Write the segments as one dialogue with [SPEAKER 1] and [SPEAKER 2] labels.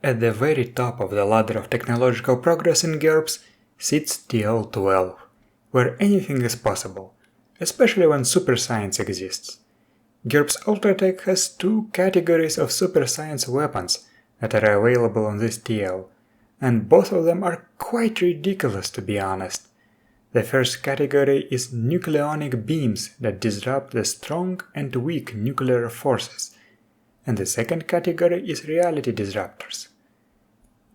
[SPEAKER 1] At the very top of the ladder of technological progress in GURPS sits TL-12, where anything is possible, especially when super science exists. GURPS Ultra-Tech has two categories of super science weapons that are available on this TL, and both of them are quite ridiculous, to be honest. The first category is nucleonic beams that disrupt the strong and weak nuclear forces, and the second category is reality disruptors.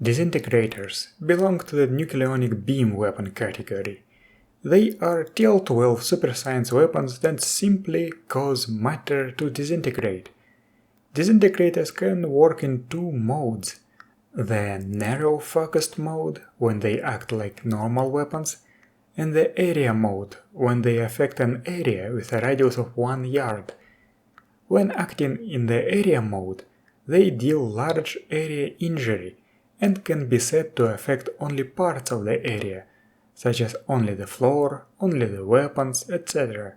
[SPEAKER 1] Disintegrators belong to the nucleonic beam weapon category. They are TL-12 super science weapons that simply cause matter to disintegrate. Disintegrators can work in two modes: the narrow-focused mode, when they act like normal weapons, and the area mode, when they affect an area with a radius of 1 yard. When acting in the area mode, they deal large area injury and can be said to affect only parts of the area, such as only the floor, only the weapons, etc.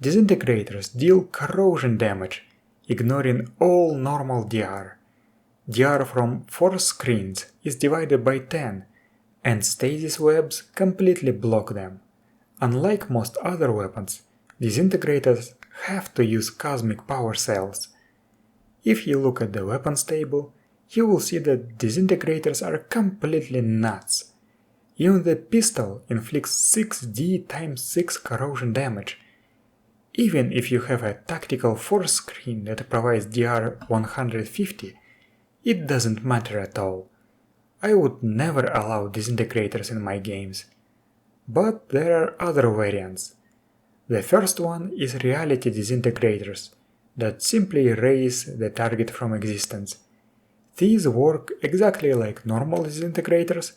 [SPEAKER 1] Disintegrators deal corrosion damage, ignoring all normal DR. DR from 4 screens is divided by 10, and stasis webs completely block them. Unlike most other weapons, disintegrators have to use cosmic power cells. If you look at the weapons table, you will see that disintegrators are completely nuts. Even the pistol inflicts 6d × 6 corrosion damage. Even if you have a tactical 4 screen that provides DR 150, it doesn't matter at all. I would never allow disintegrators in my games. But there are other variants. The first one is reality disintegrators, that simply erase the target from existence. These work exactly like normal disintegrators,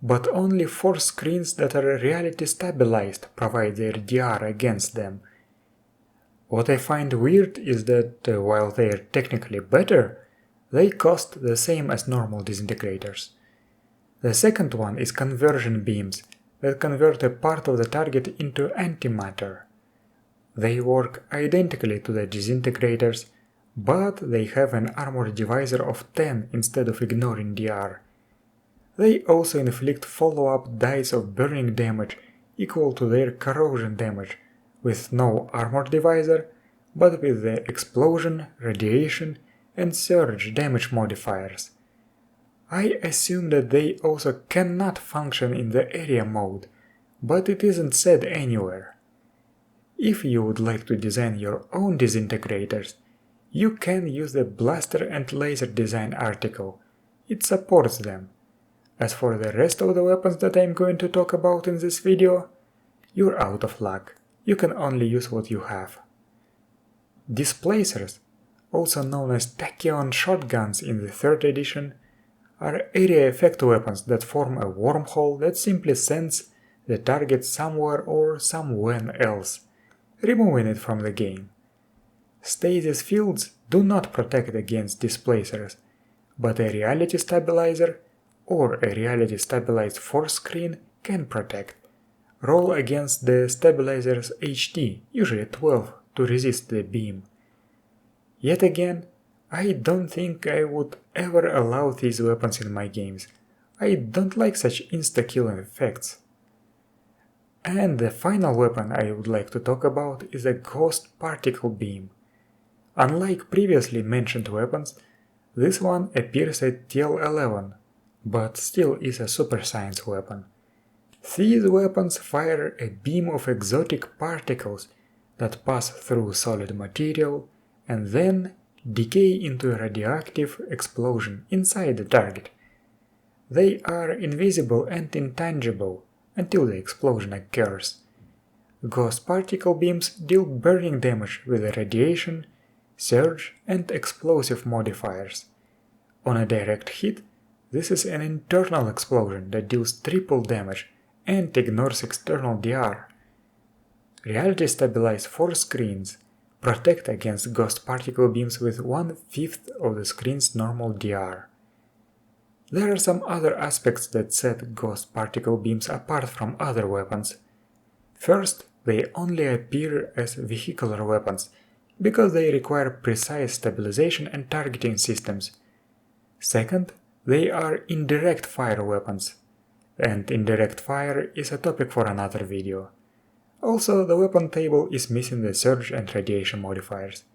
[SPEAKER 1] but only 4 screens that are reality stabilized provide their DR against them. What I find weird is that while they are technically better, they cost the same as normal disintegrators. The second one is conversion beams that convert a part of the target into antimatter. They work identically to the disintegrators, but they have an armor divisor of 10 instead of ignoring DR. They also inflict follow-up dice of burning damage equal to their corrosion damage, with no armor divisor, but with the explosion, radiation, and surge damage modifiers. I assume that they also cannot function in the area mode, but it isn't said anywhere. If you would like to design your own disintegrators, you can use the Blaster and Laser Design article. It supports them. As for the rest of the weapons that I'm going to talk about in this video, you're out of luck. You can only use what you have. Displacers, also known as tachyon shotguns in the 3rd edition, are area effect weapons that form a wormhole that simply sends the target somewhere or somewhere else, removing it from the game. Stasis fields do not protect against displacers, but a reality stabilizer or a reality stabilized 4 screen can protect. Roll against the stabilizer's HT, usually 12, to resist the beam. Yet again, I don't think I would ever allow these weapons in my games. I don't like such insta-killing effects. And the final weapon I would like to talk about is a Ghost Particle Beam. Unlike previously mentioned weapons, this one appears at TL-11, but still is a super science weapon. These weapons fire a beam of exotic particles that pass through solid material and then decay into a radioactive explosion inside the target. They are invisible and intangible until the explosion occurs. Ghost particle beams deal burning damage with the radiation, surge, and explosive modifiers. On a direct hit, this is an internal explosion that deals triple damage and ignores external DR. Reality stabilized 4 screens protect against ghost particle beams with 1/5 of the screen's normal DR. There are some other aspects that set ghost particle beams apart from other weapons. First, they only appear as vehicular weapons because they require precise stabilization and targeting systems. Second, They are indirect fire weapons, and indirect fire is a topic for another video. Also, the weapon table is missing the surge and radiation modifiers.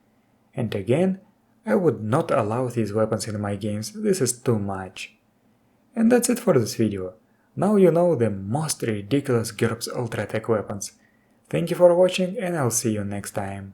[SPEAKER 1] And again, I would not allow these weapons in my games, this is too much. And that's it for this video. Now you know the most ridiculous GURPS Ultra-Tech weapons. Thank you for watching and I'll see you next time.